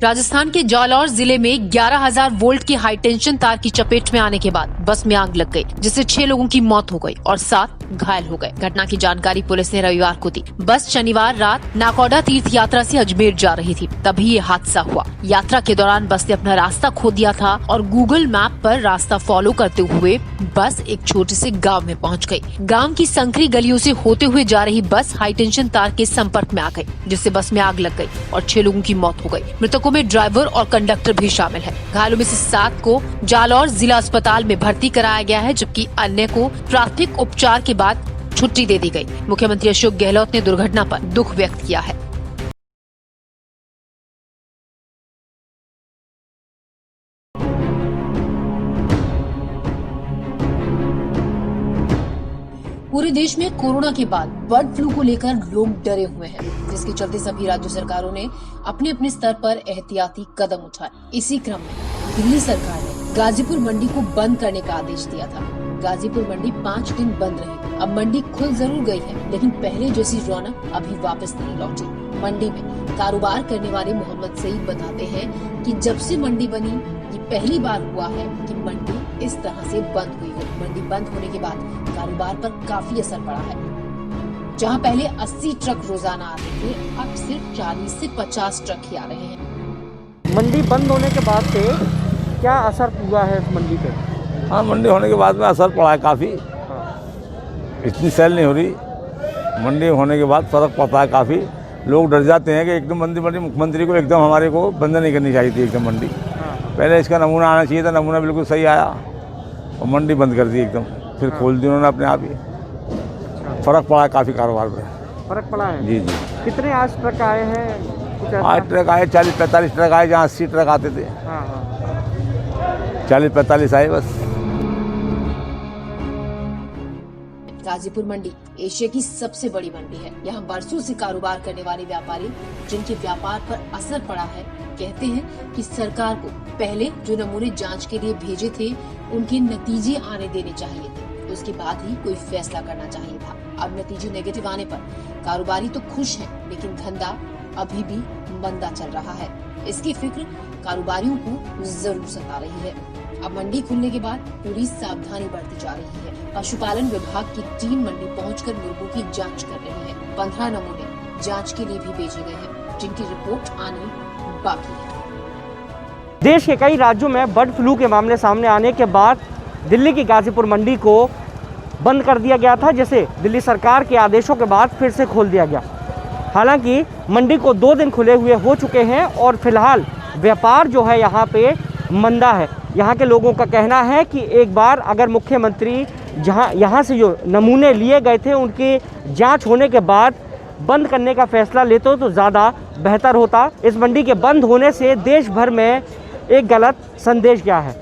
राजस्थान के जालौर जिले में 11,000 वोल्ट की हाई टेंशन तार की चपेट में आने के बाद बस में आग लग गई, जिससे 6 लोगों की मौत हो गई और 7 घायल हो गए। घटना की जानकारी पुलिस ने रविवार को दी। बस शनिवार रात नाकौडा तीर्थ यात्रा से अजमेर जा रही थी, तभी ये हादसा हुआ। यात्रा के दौरान बस ने अपना रास्ता खो दिया था और गूगल मैप पर रास्ता फॉलो करते हुए बस एक छोटे से गांव में पहुंच गई। गांव की संकरी गलियों से होते हुए जा रही बस हाई टेंशन तार के संपर्क में आ गई, जिससे बस में आग लग गई और 6 लोगों की मौत हो गई। मृतकों में ड्राइवर और कंडक्टर भी शामिल है। घायलों में से 7 को जालौर जिला अस्पताल में भर्ती कराया गया है, जबकि अन्य को प्राथमिक उपचार के बाद छुट्टी दे दी गई। मुख्यमंत्री अशोक गहलोत ने दुर्घटना पर दुख व्यक्त किया है। पूरे देश में कोरोना के बाद बर्ड फ्लू को लेकर लोग डरे हुए हैं, जिसके चलते सभी राज्य सरकारों ने अपने अपने स्तर पर एहतियाती कदम उठाए। इसी क्रम में दिल्ली सरकार ने गाजीपुर मंडी को बंद करने का आदेश दिया था। गाजीपुर मंडी 5 दिन बंद रही। अब मंडी खुल जरूर गई है, लेकिन पहले जैसी रौनक अभी वापस नहीं लौटी। मंडी में कारोबार करने वाले मोहम्मद सईद बताते हैं कि जब से मंडी बनी, ये पहली बार हुआ है कि मंडी इस तरह से बंद हुई हो। मंडी बंद होने के बाद कारोबार पर काफी असर पड़ा है। जहां पहले 80 ट्रक रोजाना आते थे, अब सिर्फ 40 से 50 ट्रक ही आ रहे हैं। मंडी बंद होने के बाद से क्या असर हुआ है इस मंडी पे? हाँ, मंडी होने के बाद में असर पड़ा है काफ़ी। इतनी सेल नहीं हो रही। मंडी होने के बाद फर्क पड़ता है काफ़ी। लोग डर जाते हैं कि एकदम मंडी मुख्यमंत्री को एकदम हमारे को बंद नहीं करनी चाहिए थी एकदम मंडी। पहले इसका नमूना आना चाहिए था, नमूना बिल्कुल सही आया और मंडी बंद कर दी एकदम, फिर खोल दी उन्होंने अपने आप ही। फर्क पड़ा है काफ़ी कारोबार में। फर्क पड़ा है? जी जी। कितने आज ट्रक आए हैं? 8 ट्रक आए, 40-45 ट्रक आए, जहाँ 80 ट्रक आते थे। 40-45 आए बस। गाजीपुर मंडी एशिया की सबसे बड़ी मंडी है। यहाँ बरसों से कारोबार करने वाले व्यापारी, जिनके व्यापार पर असर पड़ा है, कहते हैं कि सरकार को पहले जो नमूने जांच के लिए भेजे थे, उनके नतीजे आने देने चाहिए थे। उसके बाद ही कोई फैसला करना चाहिए था। अब नतीजे नेगेटिव आने पर कारोबारी तो खुश हैं, लेकिन धंधा अभी भी मंदा चल रहा है। इसकी फिक्र कारोबारियों को जरूर सता रही है। अब मंडी खुलने के बाद पूरी सावधानी बरती जा रही है। पशुपालन विभाग की टीम मंडी पहुंचकर मुर्गों की जांच कर रही है। 15 नमूने जांच के लिए भी भेजे गए हैं, जिनकी रिपोर्ट आनी बाकी है। देश के कई राज्यों में बर्ड फ्लू के मामले सामने आने के बाद दिल्ली की गाजीपुर मंडी को बंद कर दिया गया था, जिसे दिल्ली सरकार के आदेशों के बाद फिर से खोल दिया गया। हालांकि मंडी को 2 दिन खुले हुए हो चुके हैं और फिलहाल व्यापार जो है यहाँ पे मंदा है। यहाँ के लोगों का कहना है कि एक बार अगर मुख्यमंत्री यहाँ से जो नमूने लिए गए थे, उनकी जांच होने के बाद बंद करने का फैसला लेते तो ज़्यादा बेहतर होता। इस मंडी के बंद होने से देश भर में एक गलत संदेश गया है।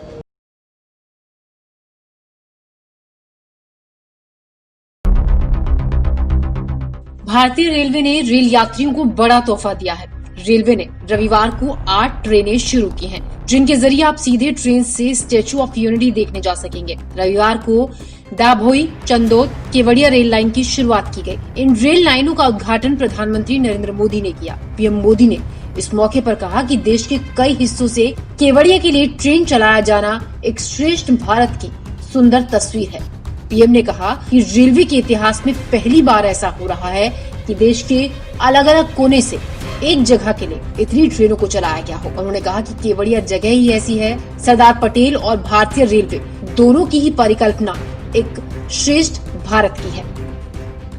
भारतीय रेलवे ने रेल यात्रियों को बड़ा तोहफा दिया है। रेलवे ने रविवार को 8 ट्रेनें शुरू की हैं, जिनके जरिए आप सीधे ट्रेन से स्टैच्यू ऑफ यूनिटी देखने जा सकेंगे। रविवार को दाभोई चंदोद केवड़िया रेल लाइन की शुरुआत की गई। इन रेल लाइनों का उद्घाटन प्रधानमंत्री नरेंद्र मोदी ने किया। पीएम मोदी ने इस मौके पर कहा कि देश के कई हिस्सों से केवड़िया के लिए ट्रेन चलाया जाना एक श्रेष्ठ भारत की सुंदर तस्वीर है। पीएम ने कहा कि रेलवे के इतिहास में पहली बार ऐसा हो रहा है कि देश के अलग अलग कोने से एक जगह के लिए इतनी ट्रेनों को चलाया गया हो। उन्होंने कहा कि केवड़िया जगह ही ऐसी है। सरदार पटेल और भारतीय रेलवे दोनों की ही परिकल्पना एक श्रेष्ठ भारत की है।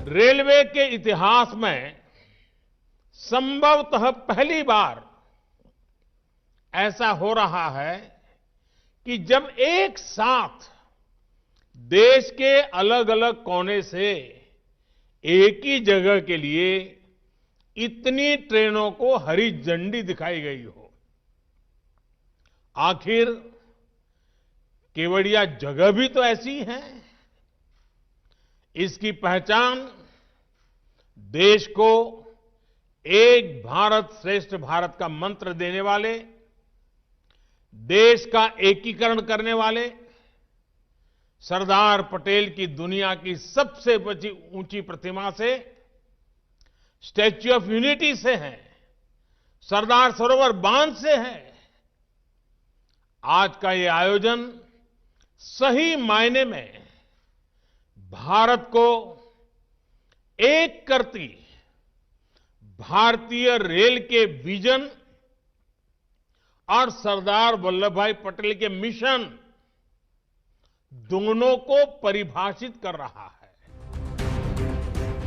रेलवे के इतिहास में संभवतः पहली बार ऐसा हो रहा है कि जब एक साथ देश के अलग अलग कोने से एक ही जगह के लिए इतनी ट्रेनों को हरी झंडी दिखाई गई हो। आखिर केवड़िया जगह भी तो ऐसी है। इसकी पहचान देश को एक भारत श्रेष्ठ भारत का मंत्र देने वाले, देश का एकीकरण करने वाले सरदार पटेल की दुनिया की सबसे ऊंची प्रतिमा से, स्टैच्यू ऑफ यूनिटी से है। सरदार सरोवर बांध से है। आज का ये आयोजन सही मायने में भारत को एक करती भारतीय रेल के विजन और सरदार वल्लभ भाई पटेल के मिशन दोनों को परिभाषित कर रहा है।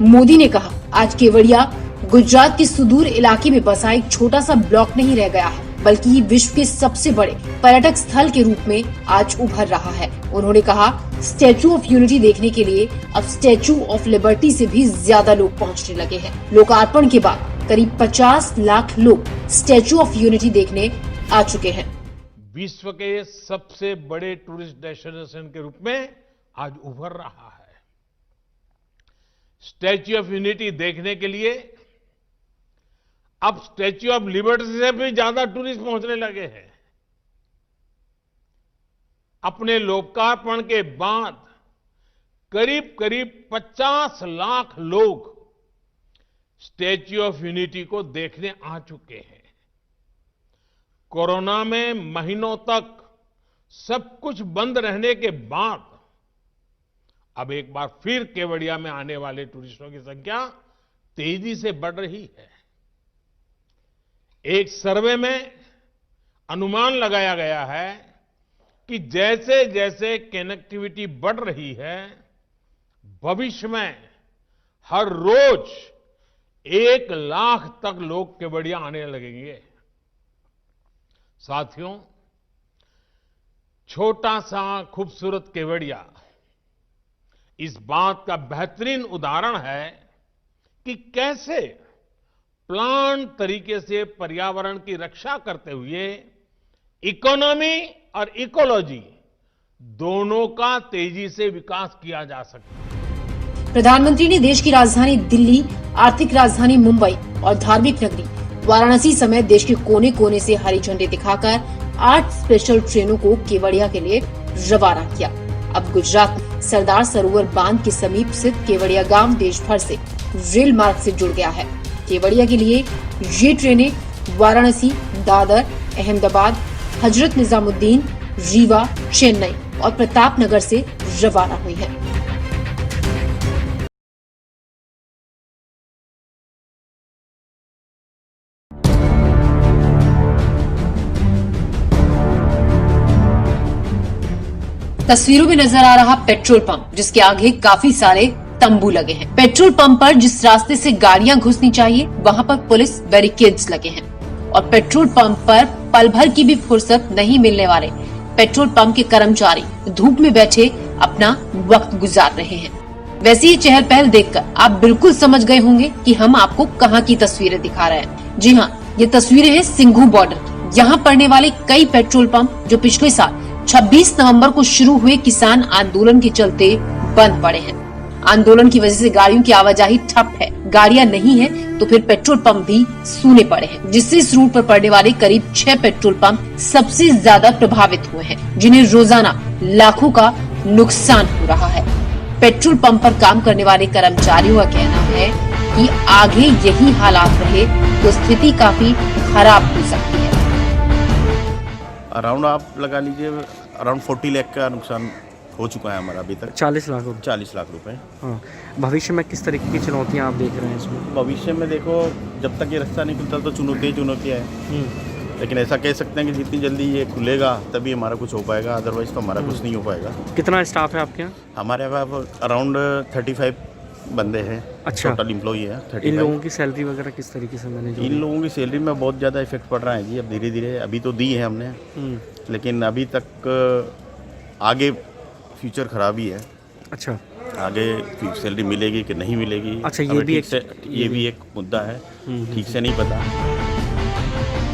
मोदी ने कहा, आज केवड़िया गुजरात के सुदूर इलाके में बसा एक छोटा सा ब्लॉक नहीं रह गया है, बल्कि ये विश्व के सबसे बड़े पर्यटक स्थल के रूप में आज उभर रहा है। उन्होंने कहा, स्टैच्यू ऑफ यूनिटी देखने के लिए अब स्टैच्यू ऑफ लिबर्टी से भी ज्यादा लोग पहुंचने लगे हैं। लोकार्पण के बाद करीब 50 लाख लोग स्टैच्यू ऑफ यूनिटी देखने आ चुके हैं। विश्व के सबसे बड़े टूरिस्ट डेस्टिनेशन के रूप में आज उभर रहा है। स्टैच्यू ऑफ यूनिटी देखने के लिए अब स्टैच्यू ऑफ लिबर्टी से भी ज्यादा टूरिस्ट पहुंचने लगे हैं। अपने लोकार्पण के बाद करीब करीब 50 लाख लोग स्टैच्यू ऑफ यूनिटी को देखने आ चुके हैं। कोरोना में महीनों तक सब कुछ बंद रहने के बाद अब एक बार फिर केवड़िया में आने वाले टूरिस्टों की संख्या तेजी से बढ़ रही है। एक सर्वे में अनुमान लगाया गया है कि जैसे जैसे कनेक्टिविटी बढ़ रही है, भविष्य में हर रोज 1 लाख तक लोग केवड़िया आने लगेंगे। साथियों, छोटा सा खूबसूरत केवड़िया इस बात का बेहतरीन उदाहरण है कि कैसे प्लान तरीके से पर्यावरण की रक्षा करते हुए इकोनॉमी और इकोलॉजी दोनों का तेजी से विकास किया जा सकता है। प्रधानमंत्री ने देश की राजधानी दिल्ली, आर्थिक राजधानी मुंबई और धार्मिक नगरी वाराणसी समेत देश के कोने कोने से हरी झंडी दिखाकर 8 स्पेशल ट्रेनों को केवड़िया के लिए रवाना किया। अब गुजरात में सरदार सरोवर बांध के समीप स्थित केवड़िया गांव देश भर से रेल मार्ग से जुड़ गया है। केवड़िया के लिए ये ट्रेनें वाराणसी, दादर, अहमदाबाद, हजरत निजामुद्दीन, रीवा, चेन्नई और प्रतापनगर से रवाना हुई है। तस्वीरों में नजर आ रहा पेट्रोल पंप, जिसके आगे काफी सारे तंबू लगे हैं। पेट्रोल पंप पर जिस रास्ते से गाड़ियां घुसनी चाहिए, वहां पर पुलिस बैरिकेड्स लगे हैं और पेट्रोल पंप पर पल भर की भी फुर्सत नहीं मिलने वाले पेट्रोल पंप के कर्मचारी धूप में बैठे अपना वक्त गुजार रहे हैं। वैसे ये चहल पहल देखकर आप बिल्कुल समझ गए होंगे कि हम आपको कहां की तस्वीरें दिखा रहे हैं। जी हाँ, ये तस्वीरें हैं सिंघू बॉर्डर। यहाँ पड़ने वाले कई पेट्रोल पंप जो पिछले साल 26 नवंबर को शुरू हुए किसान आंदोलन के चलते बंद पड़े हैं। आंदोलन की वजह से गाड़ियों की आवाजाही ठप है, गाड़ियां नहीं है तो फिर पेट्रोल पंप भी सूने पड़े हैं, जिससे इस रूट पर पड़ने वाले करीब 6 पेट्रोल पंप सबसे ज्यादा प्रभावित हुए हैं, जिन्हें रोजाना लाखों का नुकसान हो रहा है। पेट्रोल पंप पर काम करने वाले कर्मचारियों का कहना है कि आगे यही हालात रहे तो स्थिति काफी खराब हो सकती है। अराउंड आप लगा लीजिए अराउंड 40 लाख का नुकसान हो चुका है हमारा अभी तक। 40 लाख रुपए। 40 लाख रुपए। हाँ, भविष्य में किस तरीके की चुनौतियां आप देख रहे हैं इसमें? भविष्य में देखो, जब तक ये रास्ता नहीं खुलता तो चुनौतियाँ है, लेकिन ऐसा कह सकते हैं कि जितनी जल्दी ये खुलेगा तभी हमारा कुछ हो पाएगा, अदरवाइज तो हमारा कुछ नहीं हो पाएगा। कितना स्टाफ है आपके यहाँ? हमारे यहाँ अराउंड 35 बंदे हैं। अच्छा, टोटल एम्प्लॉई है 35। इन लोगों की सैलरी वगैरह किस तरीके से मैनेज? इन लोगों की सैलरी में बहुत ज़्यादा इफेक्ट पड़ रहा है जी। अब धीरे धीरे, अभी तो दी है हमने, लेकिन अभी तक आगे फ्यूचर खराब ही है। अच्छा, आगे सैलरी मिलेगी कि नहीं मिलेगी? अच्छा, ये भी एक मुद्दा है, ठीक से नहीं पता।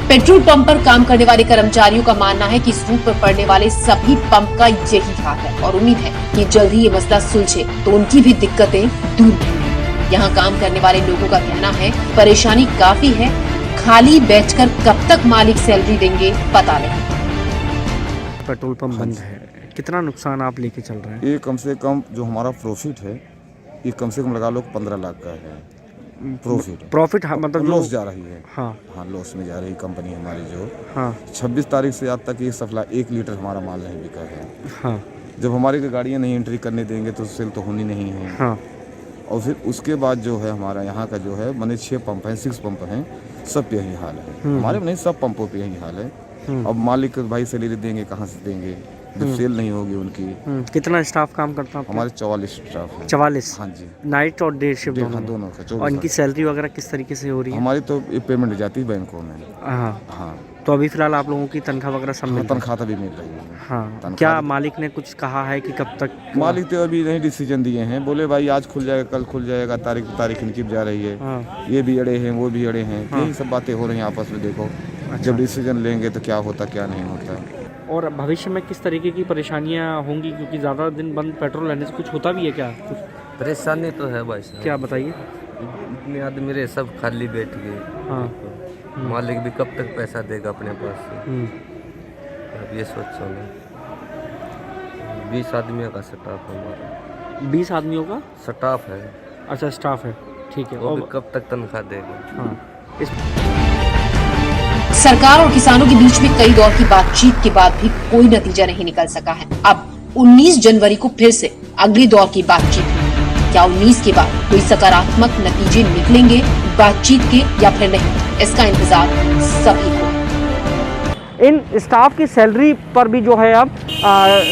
पेट्रोल पंप पर काम करने वाले कर्मचारियों का मानना है कि इस रूट पर पड़ने वाले सभी पंप का यही हाल है और उम्मीद है कि जल्द ही ये मसला सुलझे तो उनकी भी दिक्कतें दूर होंगी। यहाँ काम करने वाले लोगों का कहना है परेशानी काफी है, खाली बैठकर कब तक मालिक सैलरी देंगे पता नहीं। पेट्रोल पंप बंद है, कितना नुकसान आप लेके चल रहे हैं? ये कम से कम जो हमारा प्रॉफिट है ये कम से कम लगा लो 15 लाख का है। प्रॉफिट है। प्रॉफिट मतलब लॉस जो जा रही है। हाँ हाँ, लॉस में जा रही कंपनी हमारी जो हाँ 26 तारीख से आज तक ये सप्लाई 1 लीटर हमारा माल नहीं बिका है। हाँ जब हमारी गाड़ियाँ नहीं एंट्री करने देंगे तो सेल तो होनी नहीं है। हाँ और फिर उसके बाद जो है हमारा यहाँ का जो है मैंने 6 पंप हैं, 6 पंप हैं, सब पे यही हाल है। हमारे में नहीं, सब पंपों पे यही हाल है। अब मालिक भाई सैलरी देंगे कहाँ से देंगे जब सेल नहीं होगी उनकी। कितना स्टाफ काम करता है? हमारे 44 स्टाफ है। 44। हाँ जी, नाइट और डे शिफ्ट हाँ दोनों का और 24 इनकी सैलरी वगैरह किस तरीके से हो रही है? हमारी तो पेमेंट जाती है बैंकों में। हाँ हाँ, तो अभी फिलहाल आप लोगों की तनख्वाह वगैरह सब मिल रही है? तनख्वाह तो भी मिल रही है। हाँ तनख्वाह- क्या मालिक ने कुछ कहा है कि कब तक? मालिक तो अभी नहीं डिसीजन दिए हैं, बोले भाई आज खुल जाएगा, कल खुल जाएगा, तारीख इनकी जा रही है। हाँ ये भी अड़े हैं, वो भी अड़े हैं, यही सब बातें हो रही हैं आपस में। देखो जब डिसीजन लेंगे तो क्या होता क्या नहीं होता। और भविष्य में किस तरीके की परेशानियां होंगी, क्योंकि ज़्यादा दिन बंद पेट्रोल लेने से कुछ होता भी है क्या? कुछ परेशानी तो है भाई साहब। क्या बताइए? इतने आदमी रहे सब खाली बैठ गए। हाँ मालिक भी कब तक पैसा देगा अपने पास से? अब ये सोचो ना, 20 आदमियों का स्टाफ है हमारा। 20 आदमियों का स्टाफ है, अच्छा स्टाफ है, ठीक है। वो भी और कब तक तनख्वाह देगा? हाँ इस सरकार और किसानों के बीच में कई दौर की बातचीत के बाद भी कोई नतीजा नहीं निकल सका है। अब 19 जनवरी को फिर से अगले दौर की बातचीत हुई। क्या 19 के बाद कोई सकारात्मक नतीजे निकलेंगे बातचीत के या फिर नहीं, इसका इंतजार सभी को। इन स्टाफ की सैलरी पर भी जो है अब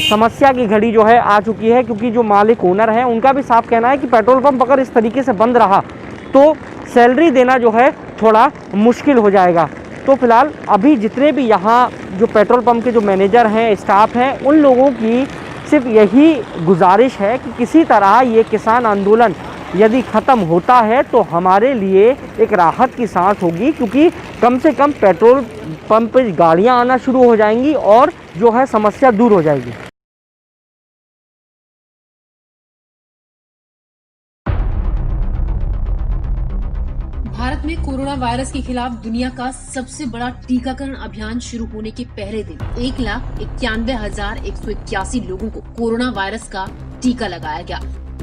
समस्या की घड़ी जो है आ चुकी है, क्योंकि जो मालिक ओनर हैं उनका भी साफ कहना है कि पेट्रोल पंप अगर इस तरीके से बंद रहा तो सैलरी देना जो है थोड़ा मुश्किल हो जाएगा। तो फिलहाल अभी जितने भी यहाँ जो पेट्रोल पंप के जो मैनेजर हैं, स्टाफ हैं, उन लोगों की सिर्फ यही गुजारिश है कि किसी तरह ये किसान आंदोलन यदि ख़त्म होता है तो हमारे लिए एक राहत की सांस होगी, क्योंकि कम से कम पेट्रोल पंप पर गाड़ियाँ आना शुरू हो जाएंगी और जो है समस्या दूर हो जाएगी। भारत में कोरोना वायरस के खिलाफ दुनिया का सबसे बड़ा टीकाकरण अभियान शुरू होने के पहले दिन 1,91,181 लोगों को कोरोना वायरस का टीका लगाया गया।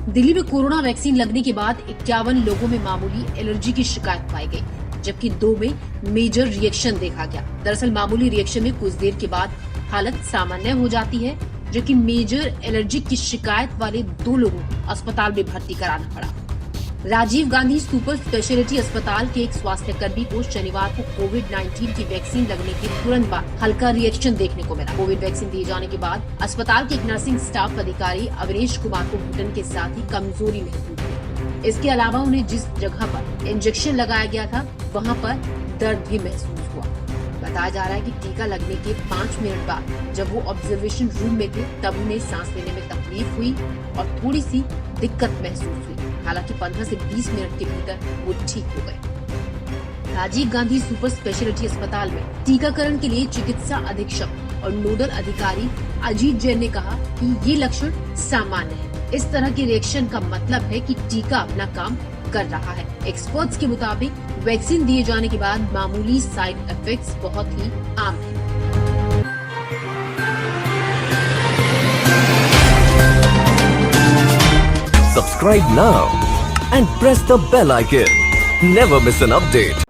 दिल्ली में कोरोना वैक्सीन लगने के बाद 51 लोगों में मामूली एलर्जी की शिकायत पाई गई, जबकि 2 में मेजर रिएक्शन देखा गया। दरअसल मामूली रिएक्शन में कुछ देर के बाद हालत सामान्य हो जाती है, जबकि मेजर एलर्जी की शिकायत वाले 2 लोगों को अस्पताल में भर्ती कराना पड़ा। राजीव गांधी सुपर स्पेशलिटी अस्पताल के एक स्वास्थ्य कर्मी को शनिवार को कोविड-19 की वैक्सीन लगने के तुरंत बाद हल्का रिएक्शन देखने को मिला। कोविड वैक्सीन दिए जाने के बाद अस्पताल के एक नर्सिंग स्टाफ अधिकारी अवनीश कुमार को घुटन के साथ ही कमजोरी महसूस हुई। इसके अलावा उन्हें जिस जगह पर इंजेक्शन लगाया गया था वहां पर दर्द भी महसूस हुआ। बताया जा रहा है कि टीका लगने के 5 मिनट बाद जब वो ऑब्जर्वेशन रूम में थे तब उन्हें सांस लेने में तकलीफ हुई और थोड़ी सी दिक्कत महसूस हुई। हालांकि 15 से 20 मिनट के भीतर वो ठीक हो गए। राजीव गांधी सुपर स्पेशलिटी अस्पताल में टीकाकरण के लिए चिकित्सा अधीक्षक और नोडल अधिकारी अजीत जैन ने कहा कि ये लक्षण सामान्य है। इस तरह के रिएक्शन का मतलब है कि टीका अपना काम कर रहा है। एक्सपर्ट्स के मुताबिक वैक्सीन दिए जाने के बाद मामूली साइड इफेक्ट्स बहुत ही आम है। Subscribe now and press the bell icon. Never miss an update.